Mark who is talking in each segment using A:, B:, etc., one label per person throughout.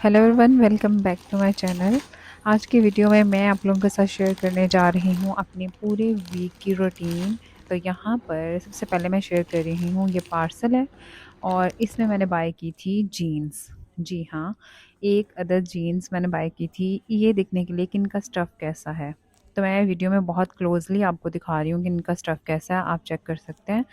A: Hello everyone, welcome back to my channel. आज की video में मैं आप लोगों के साथ शेयर करने जा रही हूँ अपने पूरे वीक की रूटीन। तो यहाँ पर सबसे पहले मैं शेयर कर रही हूँ, ये पार्सल है और इसमें मैंने बाय की थी जीन्स। जी हाँ, एक अदर जीन्स मैंने बाय की थी ये देखने के लिए कि इनका स्टफ़ कैसा है। तो मैं वीडियो में बहुत क्लोजली आपको दिखा रही हूँ कि इनका स्टफ़ कैसा है, आप चेक कर सकते हैं।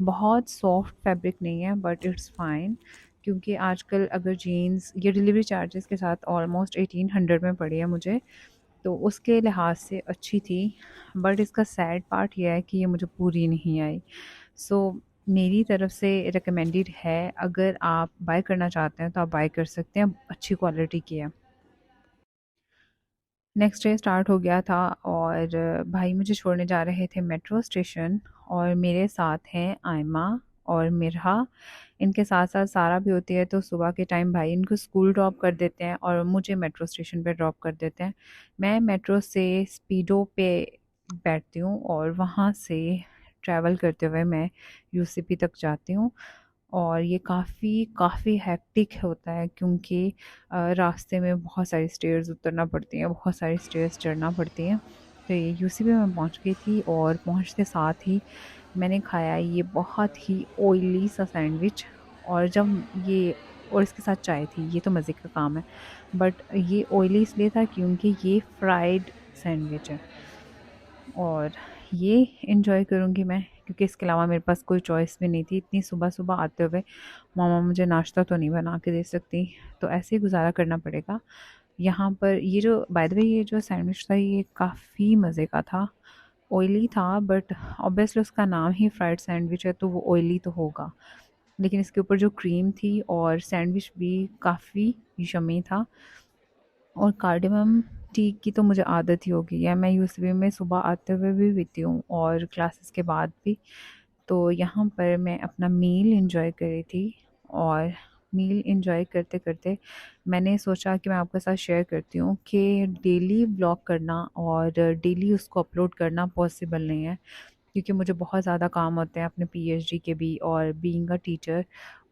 A: बहुत सॉफ्ट फैब्रिक नहीं है बट इट्स फाइन, क्योंकि आजकल अगर जीन्स ये डिलीवरी चार्जेस के साथ ऑलमोस्ट 1800 में पड़ी है मुझे, तो उसके लिहाज से अच्छी थी। बट इसका सैड पार्ट यह है कि ये मुझे पूरी नहीं आई। सो मेरी तरफ से रिकमेंडेड है, अगर आप बाय करना चाहते हैं तो आप बाय कर सकते हैं, अच्छी क्वालिटी की है। नेक्स्ट डे स्टार्ट हो गया था और भाई मुझे छोड़ने जा रहे थे मेट्रो स्टेशन, और मेरे साथ हैं आयमा और मिरहा। इनके साथ साथ सारा भी होती है, तो सुबह के टाइम भाई इनको स्कूल ड्रॉप कर देते हैं और मुझे मेट्रो स्टेशन पे ड्रॉप कर देते हैं। मैं मेट्रो से स्पीडो पे बैठती हूँ और वहाँ से ट्रैवल करते हुए मैं यूसीपी तक जाती हूँ। और ये काफ़ी काफ़ी हेक्टिक होता है, क्योंकि रास्ते में बहुत सारी स्टेयर्स उतरना पड़ती हैं, बहुत सारी स्टेयर्स चढ़ना पड़ती हैं। तो ये यूसीपी में पहुंच गई थी और पहुंचते साथ ही मैंने खाया ये बहुत ही ऑयली सा सैंडविच। और जब ये और इसके साथ चाय थी, ये तो मज़े का काम है। बट ये ऑयली इसलिए था क्योंकि ये फ्राइड सैंडविच है, और ये इन्जॉय करूँगी मैं, क्योंकि इसके अलावा मेरे पास कोई चॉइस भी नहीं थी। इतनी सुबह-सुबह आते हुए मामा मुझे नाश्ता तो नहीं बना के दे सकती, तो ऐसे ही गुज़ारा करना पड़ेगा। यहाँ पर ये जो बाय द वे ये जो सैंडविच था ये काफ़ी मज़े का था। ऑयली था बट ऑब्वियसली उसका नाम ही फ्राइड सैंडविच है, तो वो ऑयली तो होगा। लेकिन इसके ऊपर जो क्रीम थी और सैंडविच भी काफ़ी यम्मी था। और कार्डिमम टी की तो मुझे आदत ही हो गई है, मैं यूएसबी में सुबह आते हुए भी पीती हूँ और क्लासेस के बाद भी। तो यहाँ पर मैं अपना मील एंजॉय कर रही थी, और मील एंजॉय करते करते मैंने सोचा कि मैं आपके साथ शेयर करती हूँ कि डेली व्लॉग करना और डेली उसको अपलोड करना पॉसिबल नहीं है, क्योंकि मुझे बहुत ज़्यादा काम होते हैं अपने पीएचडी के भी, और बीइंग अ टीचर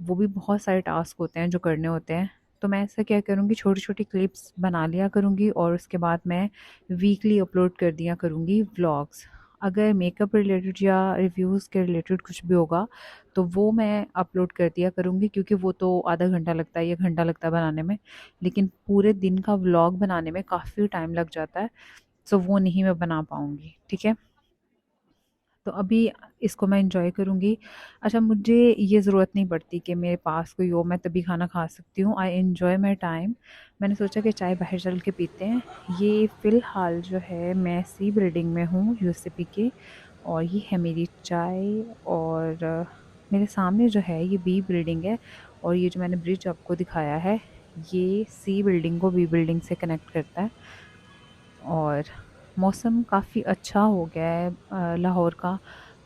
A: वो भी बहुत सारे टास्क होते हैं जो करने होते हैं। तो मैं ऐसा क्या करूँगी, छोटी छोटी क्लिप्स बना लिया करूँगी और उसके बाद मैं वीकली अपलोड कर दिया करूँगी व्लॉग्स। अगर मेकअप रिलेटेड या रिव्यूज़ के रिलेटेड कुछ भी होगा तो वो मैं अपलोड कर दिया करूँगी, क्योंकि वो तो आधा घंटा लगता है या घंटा लगता है बनाने में, लेकिन पूरे दिन का व्लॉग बनाने में काफ़ी टाइम लग जाता है। सो वो नहीं मैं बना पाऊँगी, ठीक है। तो अभी इसको मैं एंजॉय करूँगी। अच्छा, मुझे ये ज़रूरत नहीं पड़ती कि मेरे पास कोई हो मैं तभी खाना खा सकती हूँ, आई एन्जॉय माई टाइम। मैंने सोचा कि चाय बाहर चल के पीते हैं। ये फ़िलहाल जो है मैं सी बिल्डिंग में हूँ यूसीपी के, और ये है मेरी चाय। और मेरे सामने जो है ये बी बिल्डिंग है, और ये जो मैंने ब्रिज आपको दिखाया है ये सी बिल्डिंग को बी बिल्डिंग से कनेक्ट करता है। और मौसम काफ़ी अच्छा हो गया है लाहौर का।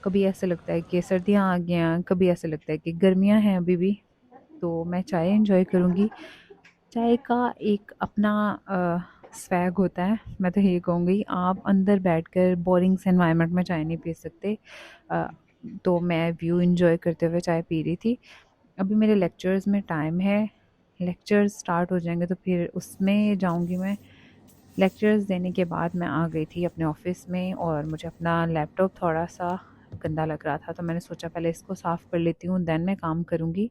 A: कभी ऐसा लगता है कि सर्दियाँ आ गई हैं, कभी ऐसा लगता है कि गर्मियाँ हैं अभी भी। तो मैं चाय एंजॉय करूँगी। चाय का एक अपना स्वैग होता है। मैं तो ये कहूँगी, आप अंदर बैठकर बोरिंग से एनवायरनमेंट में चाय नहीं पी सकते। अ, तो मैं व्यू एंजॉय करते हुए चाय पी रही थी। अभी मेरे लेक्चर्स में टाइम है, लेक्चर्स स्टार्ट हो जाएंगे तो फिर उसमें जाऊंगी मैं। लेक्चर्स देने के बाद मैं आ गई थी अपने ऑफिस में, और मुझे अपना लैपटॉप थोड़ा सा गंदा लग रहा था, तो मैंने सोचा पहले इसको साफ़ कर लेती हूँ, देन मैं काम करूँगी।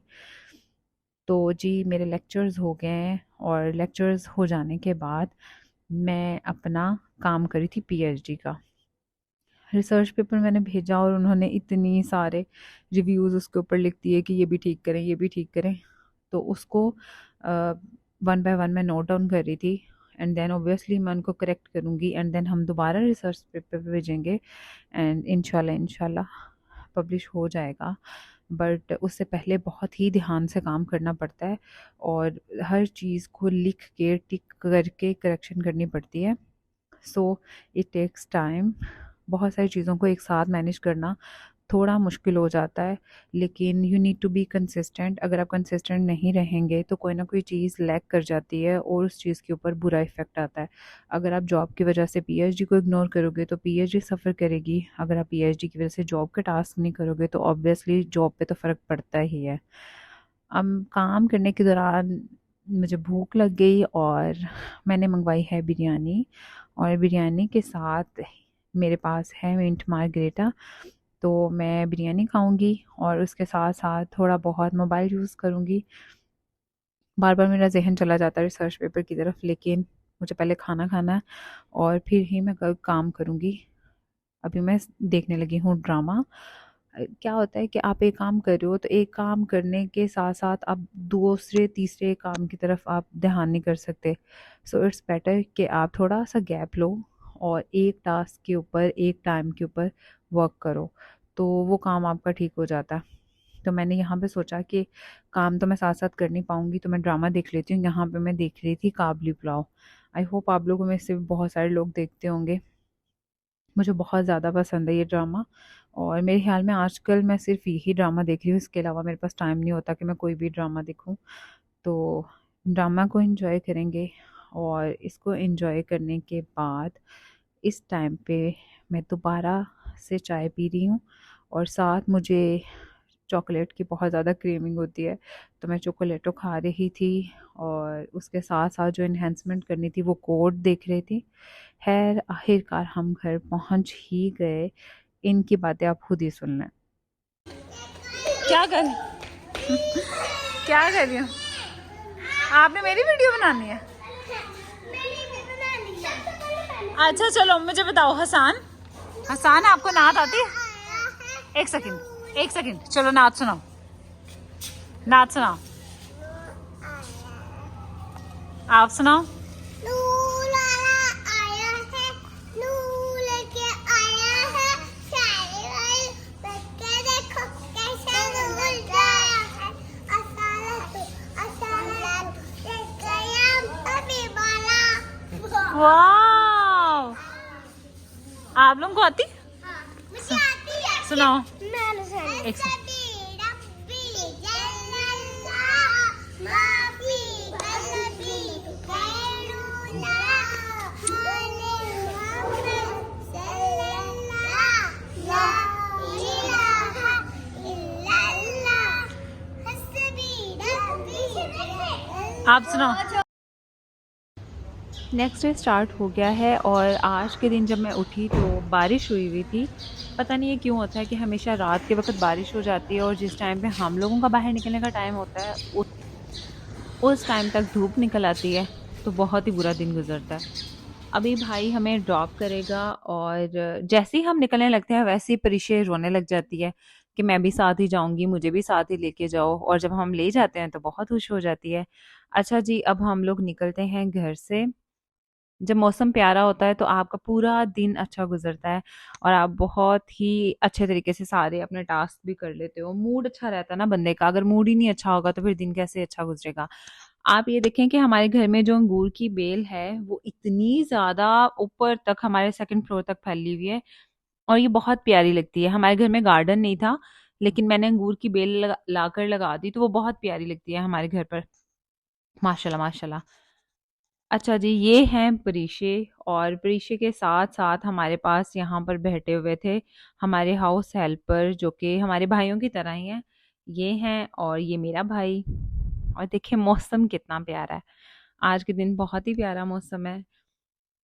A: तो जी मेरे लेक्चर्स हो गए हैं, और लेक्चर्स हो जाने के बाद मैं अपना काम करी थी पीएचडी का। रिसर्च पेपर मैंने भेजा और उन्होंने इतनी सारे रिव्यूज़ उसके ऊपर लिख दिए कि ये भी ठीक करें, ये भी ठीक करें। तो उसको वन बाय वन मैं नोट डाउन कर रही थी, एंड देन ऑब्वियसली मैं उनको करेक्ट करूँगी, एंड देन हम दोबारा रिसर्च पेपर भेजेंगे, एंड इंशाल्लाह इंशाल्लाह पब्लिश हो जाएगा। बट उससे पहले बहुत ही ध्यान से काम करना पड़ता है, और हर चीज़ को लिख के टिक करके करेक्शन करनी पड़ती है। So it takes time. बहुत सारी चीज़ों को एक साथ मैनेज करना थोड़ा मुश्किल हो जाता है, लेकिन you need to be consistent. अगर आप कंसिस्टेंट नहीं रहेंगे तो कोई ना कोई चीज़ लैग कर जाती है और उस चीज़ के ऊपर बुरा इफ़ेक्ट आता है। अगर आप जॉब की वजह से पीएचडी को इग्नोर करोगे तो पीएचडी सफ़र करेगी। अगर आप पीएचडी की वजह से जॉब के टास्क नहीं करोगे तो ऑब्वियसली जॉब पे तो फ़र्क पड़ता ही है। काम करने के दौरान मुझे भूख लग गई और मैंने मंगवाई है बिरयानी। और बिरयानी के साथ मेरे पास है मिंट मार्गरेटा। तो मैं बिरयानी खाऊंगी और उसके साथ साथ थोड़ा बहुत मोबाइल यूज़ करूंगी। बार बार मेरा जहन चला जाता है रिसर्च पेपर की तरफ, लेकिन मुझे पहले खाना खाना है और फिर ही मैं काम करूंगी। अभी मैं देखने लगी हूँ ड्रामा। क्या होता है कि आप एक काम कर रहे हो तो एक काम करने के साथ साथ आप दूसरे तीसरे काम की तरफ आप ध्यान नहीं कर सकते। सो इट्स बेटर कि आप थोड़ा सा गैप लो और एक टास्क के ऊपर एक टाइम के ऊपर वर्क करो, तो वो काम आपका ठीक हो जाता है। तो मैंने यहाँ पे सोचा कि काम तो मैं साथ साथ कर नहीं पाऊंगी, तो मैं ड्रामा देख लेती हूँ। यहाँ पे मैं देख रही थी काबली पुलाव। आई होप आप लोगों में से भी बहुत सारे लोग देखते होंगे। मुझे बहुत ज़्यादा पसंद है ये ड्रामा। और मेरे ख्याल में आजकल मैं सिर्फ यही ड्रामा देख रही हूँ, इसके अलावा मेरे पास टाइम नहीं होता कि मैं कोई भी ड्रामा देखूँ। तो ड्रामा को एंजॉय करेंगे और इसको एंजॉय करने के बाद इस टाइम पे मैं दोबारा से चाय पी रही हूँ और साथ मुझे चॉकलेट की बहुत ज़्यादा क्रेविंग होती है। तो मैं चॉकलेटो खा रही थी और उसके साथ साथ जो इन्हेंसमेंट करनी थी वो कोड देख रही थी। खैर आखिरकार हम घर पहुंच ही गए। इनकी बातें आप खुद ही सुन लें। क्या कर क्या कर रही हो? आपने मेरी वीडियो बनानी है? अच्छा चलो मुझे बताओ, हसान हसान आपको नात आती है? एक सेकंड एक सेकंड, चलो नात सुनाओ, नात सुनाओ, आप सुनाओ। वाह, आप लोगों को आती? सुनाओ एक सेकंड। आप सुनाओ। नेक्स्ट डे स्टार्ट हो गया है और आज के दिन जब मैं उठी तो बारिश हुई हुई थी। पता नहीं ये क्यों होता है कि हमेशा रात के वक्त बारिश हो जाती है और जिस टाइम पे हम लोगों का बाहर निकलने का टाइम होता है उस टाइम तक धूप निकल आती है। तो बहुत ही बुरा दिन गुजरता है। अभी भाई हमें ड्रॉप करेगा और जैसे ही हम निकलने लगते हैं वैसे ही परिशे रोने लग जाती है कि मैं भी साथ ही जाऊंगी, मुझे भी साथ ही लेके जाओ। और जब हम ले जाते हैं तो बहुत खुश हो जाती है। अच्छा जी, अब हम लोग निकलते हैं घर से। जब मौसम प्यारा होता है तो आपका पूरा दिन अच्छा गुजरता है और आप बहुत ही अच्छे तरीके से सारे अपने टास्क भी कर लेते हो। मूड अच्छा रहता है ना बंदे का, अगर मूड ही नहीं अच्छा होगा तो फिर दिन कैसे अच्छा गुजरेगा। आप ये देखें कि हमारे घर में जो अंगूर की बेल है वो इतनी ज्यादा ऊपर तक हमारे सेकंड फ्लोर तक फैली हुई है और ये बहुत प्यारी लगती है। हमारे घर में गार्डन नहीं था लेकिन मैंने अंगूर की बेल लाकर लगा दी तो वो बहुत प्यारी लगती है हमारे घर पर। माशाल्लाह माशाल्लाह। अच्छा जी, ये हैं परीशे। और परीशे के साथ साथ हमारे पास यहाँ पर बैठे हुए थे हमारे हाउस हेल्पर जो कि हमारे भाइयों की तरह ही हैं। ये हैं और ये मेरा भाई। और देखिए मौसम कितना प्यारा है। आज के दिन बहुत ही प्यारा मौसम है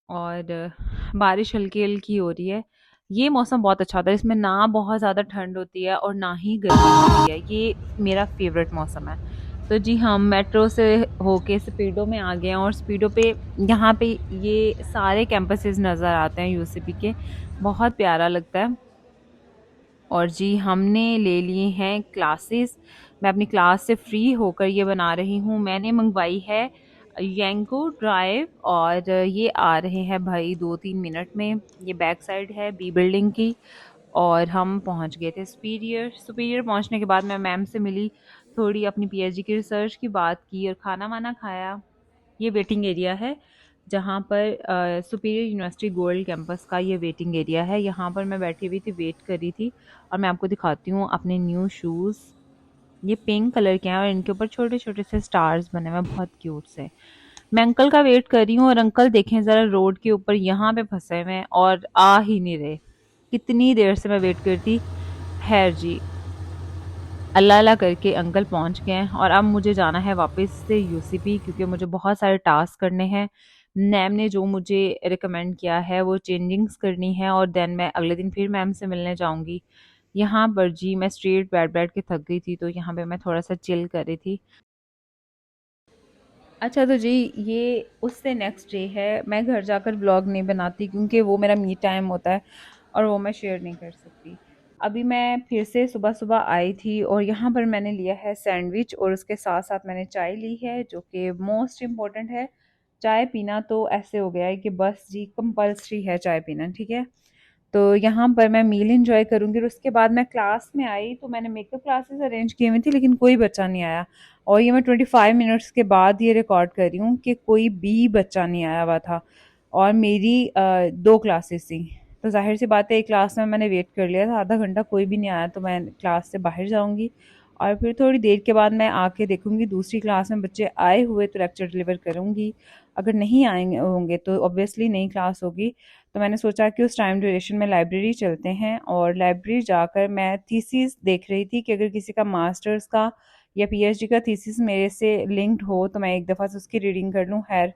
A: और बारिश हल्की हल्की हो रही है। ये मौसम बहुत अच्छा होता है, इसमें ना बहुत ज़्यादा ठंड होती है और ना ही गर्मी होती है। ये मेरा फेवरेट मौसम है। तो जी हम मेट्रो से होके स्पीडो में आ गए हैं और स्पीडो पे यहाँ पे ये सारे कैंपसेस नज़र आते हैं यूसीपी के। बहुत प्यारा लगता है। और जी हमने ले लिए हैं क्लासेस। मैं अपनी क्लास से फ्री होकर ये बना रही हूँ। मैंने मंगवाई है यंगो ड्राइव और ये आ रहे हैं भाई 2-3 मिनट में। ये बैक साइड है बी बिल्डिंग की। और हम पहुंच गए थे सुपीरियर। सुपीरियर पहुंचने के बाद मैं मैम से मिली, थोड़ी अपनी पीएचडी की रिसर्च की बात की और खाना वाना खाया। ये वेटिंग एरिया है जहाँ पर सुपीरियर यूनिवर्सिटी गोल्ड कैंपस का ये वेटिंग एरिया है। यहाँ पर मैं बैठी हुई थी, वेट कर रही थी। और मैं आपको दिखाती हूँ अपने न्यू शूज़। ये पिंक कलर के हैं और इनके ऊपर छोटे छोटे से स्टार्स बने हुए हैं, बहुत क्यूट से। मैं अंकल का वेट कर रही हूँ और अंकल देखें ज़रा रोड के ऊपर यहाँ पे फंसे हुए हैं और आ ही नहीं रहे। कितनी देर से मैं वेट करती। खैर जी, अल्लाह अल्लाह करके अंकल पहुंच गए हैं और अब मुझे जाना है वापस से यूसीपी, क्योंकि मुझे बहुत सारे टास्क करने हैं। मैम ने जो मुझे रिकमेंड किया है वो चेंजिंग्स करनी है और देन मैं अगले दिन फिर मैम से मिलने जाऊंगी। यहाँ पर जी मैं स्ट्रेट बैठ बैठ के थक गई थी, तो यहाँ पे मैं थोड़ा सा चिल कर रही थी। अच्छा तो जी, ये उससे नेक्स्ट डे है। मैं घर जाकर व्लॉग नहीं बनाती क्योंकि वो मेरा मी टाइम होता है और वो मैं शेयर नहीं कर सकती। अभी मैं फिर से सुबह सुबह आई थी और यहाँ पर मैंने लिया है सैंडविच और उसके साथ साथ मैंने चाय ली है, जो कि मोस्ट इम्पॉर्टेंट है। चाय पीना तो ऐसे हो गया है कि बस जी कंपल्सरी है चाय पीना, ठीक है। तो यहाँ पर मैं मील इंजॉय करूँगी और उसके बाद मैं क्लास में आई तो मैंने मेकअप क्लासेस अरेंज किए हुई थी, लेकिन कोई बच्चा नहीं आया। और ये मैं 25 मिनट्स के बाद ये रिकॉर्ड कर रही हूँ कि कोई भी बच्चा नहीं आया हुआ था। और मेरी 2 क्लासेस थी, तो जाहिर सी बात है एक क्लास में मैंने वेट कर लिया था आधा घंटा, कोई भी नहीं आया, तो मैं क्लास से बाहर जाऊँगी और फिर थोड़ी देर के बाद मैं आके देखूँगी दूसरी क्लास में बच्चे आए हुए तो लेक्चर डिलीवर करूँगी। अगर नहीं आएंगे होंगे तो ऑब्वियसली नई क्लास होगी। तो मैंने सोचा कि उस टाइम ड्यूरेशन में लाइब्रेरी चलते हैं और लाइब्रेरी जाकर मैं थीसिस देख रही थी कि अगर किसी का मास्टर्स का या पीएचडी का थीसिस मेरे से लिंक्ड हो तो मैं एक दफ़ा से उसकी रीडिंग कर लूँ। खैर,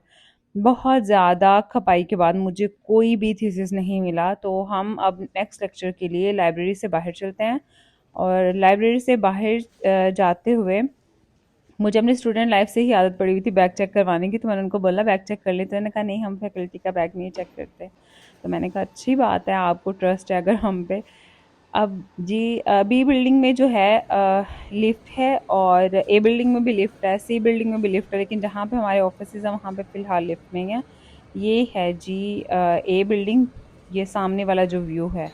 A: बहुत ज़्यादा खपाई के बाद मुझे कोई भी थीसिस नहीं मिला, तो हम अब नेक्स्ट लेक्चर के लिए लाइब्रेरी से बाहर चलते हैं। और लाइब्रेरी से बाहर जाते हुए मुझे अपनी स्टूडेंट लाइफ से ही आदत पड़ी हुई थी बैग चेक करवाने की, तो मैंने उनको बोला बैग चेक कर लेते हैं। उन्होंने कहा नहीं, हम फैकल्टी का बैग नहीं चेक करते। तो मैंने कहा अच्छी बात है, आपको ट्रस्ट है अगर हम पे। अब जी बी बिल्डिंग में जो है लिफ्ट है और ए बिल्डिंग में भी लिफ्ट है, सी बिल्डिंग में भी लिफ्ट है, लेकिन जहाँ पे हमारे ऑफिस है वहाँ पे फ़िलहाल लिफ्ट नहीं है। ये है जी ए बिल्डिंग, ये सामने वाला जो व्यू है।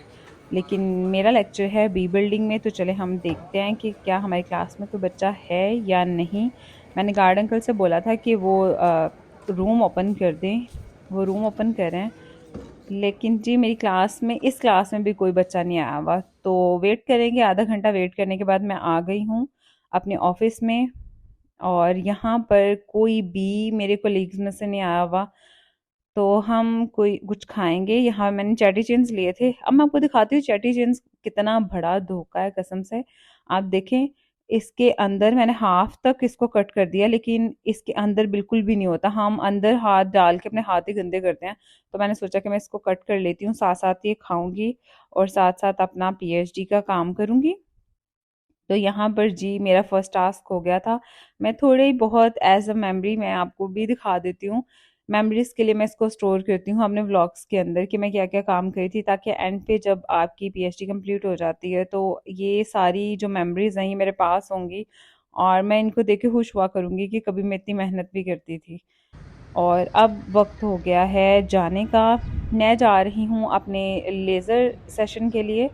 A: लेकिन मेरा लेक्चर है बी बिल्डिंग में, तो चले हम देखते हैं कि क्या हमारी क्लास में कोई बच्चा है या नहीं। मैंने गार्ड अंकल से बोला था कि वो रूम ओपन कर दें, वो रूम ओपन कर रहे हैं। लेकिन जी मेरी क्लास में, इस क्लास में भी कोई बच्चा नहीं आया हुआ, तो वेट करेंगे। आधा घंटा वेट करने के बाद मैं आ गई हूँ अपने ऑफिस में और यहाँ पर कोई भी मेरे कोलीग्स में से नहीं आया हुआ। तो हम कोई कुछ खाएंगे। यहाँ मैंने चैटी चिंस लिए थे, अब मैं आपको दिखाती हूँ चैटी चिंस कितना बड़ा धोखा है कसम से। आप देखें, इसके अंदर मैंने हाफ तक इसको कट कर दिया, लेकिन इसके अंदर बिल्कुल भी नहीं होता। हम अंदर हाथ डाल के अपने हाथ ही गंदे करते हैं। तो मैंने सोचा कि मैं इसको कट कर लेती हूँ, साथ साथ ये खाऊंगी और साथ साथ अपना पीएचडी का काम करूंगी। तो यहाँ पर जी मेरा फर्स्ट टास्क हो गया था। मैं थोड़े ही बहुत एज अ मेमोरी मैं आपको भी दिखा देती हूँ। मेमोरीज के लिए मैं इसको स्टोर करती हूँ अपने व्लॉग्स के अंदर कि मैं क्या क्या काम करी थी, ताकि एंड पे जब आपकी पीएचडी कंप्लीट हो जाती है तो ये सारी जो मेमोरीज हैं ये मेरे पास होंगी और मैं इनको देख के खुश हुआ करूँगी कि कभी मैं इतनी मेहनत भी करती थी। और अब वक्त हो गया है जाने का। मैं जा रही हूँ अपने लेज़र सेशन के लिए।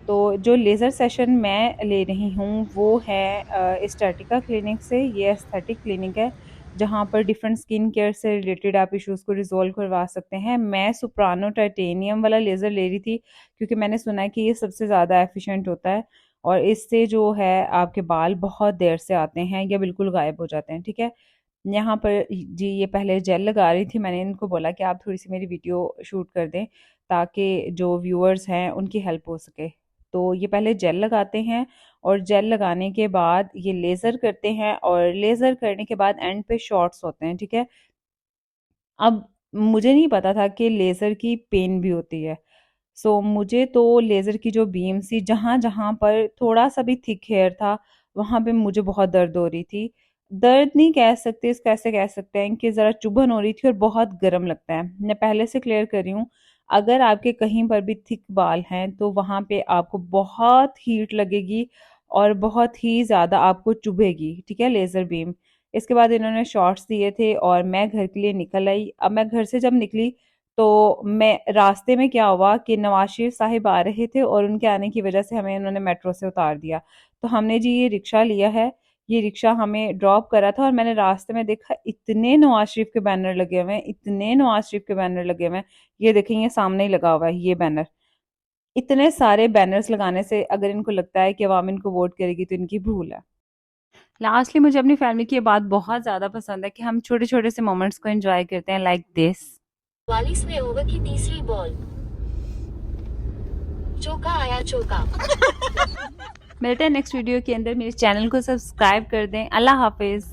A: तो जो लेज़र सेशन मैं ले रही हूँ वो है एस्थेटिका क्लिनिक से। ये एस्थेटिक क्लिनिक है जहाँ पर डिफरेंट स्किन केयर से रिलेटेड आप इश्यूज़ को रिजॉल्व करवा सकते हैं। मैं सुप्रानो टाइटेनियम वाला लेज़र ले रही थी क्योंकि मैंने सुना है कि ये सबसे ज़्यादा एफिशिएंट होता है और इससे जो है आपके बाल बहुत देर से आते हैं या बिल्कुल गायब हो जाते हैं, ठीक है। यहाँ पर जी ये पहले जेल लगा रही थी। मैंने इनको बोला कि आप थोड़ी सी मेरी वीडियो शूट कर दें ताकि जो व्यूअर्स हैं उनकी हेल्प हो सके। तो ये पहले जेल लगाते हैं और जेल लगाने के बाद ये लेज़र करते हैं और लेज़र करने के बाद एंड पे शॉट्स होते हैं, ठीक है। अब मुझे नहीं पता था कि लेज़र की पेन भी होती है। सो मुझे तो लेज़र की जो बीम सी जहाँ जहाँ पर थोड़ा सा भी थिक हेयर था वहाँ पे मुझे बहुत दर्द हो रही थी। दर्द नहीं कह सकते, इसको ऐसे कह सकते हैं कि ज़रा चुभन हो रही थी और बहुत गर्म लगता है। मैं पहले से क्लियर कर रही हूँ, अगर आपके कहीं पर भी थिक बाल हैं तो वहाँ पे आपको बहुत हीट लगेगी और बहुत ही ज़्यादा आपको चुभेगी, ठीक है, लेज़र बीम। इसके बाद इन्होंने शॉर्ट्स दिए थे और मैं घर के लिए निकल आई। अब मैं घर से जब निकली तो मैं रास्ते में क्या हुआ कि नवाज शरीफ साहिब आ रहे थे और उनके आने की वजह से हमें उन्होंने मेट्रो से उतार दिया। तो हमने जी ये रिक्शा लिया है, ये रिक्शा हमें ड्रॉप करा था और मैंने रास्ते में देखा इतने नवाज शरीफ के बैनर लगे हुए हैं, इतने नवाज शरीफ के बैनर लगे हुए हैं। ये देखें, ये सामने ही लगा हुआ है ये बैनर। इतने सारे बैनर्स लगाने से अगर इनको लगता है कि अवाम इनको वोट करेगी तो इनकी भूल है। लास्टली मुझे अपनी फैमिली की ये बात बहुत ज़्यादा पसंद है कि हम छोटे छोटे से मोमेंट्स को एंजॉय करते हैं, लाइक दिस।
B: 44वें ओवर की तीसरी बॉल, चौका आया चौका।
A: मिलते हैं नेक्स्ट वीडियो के अंदर। मेरे चैनल को सब्सक्राइब कर दें। अल्लाह हाफिज़।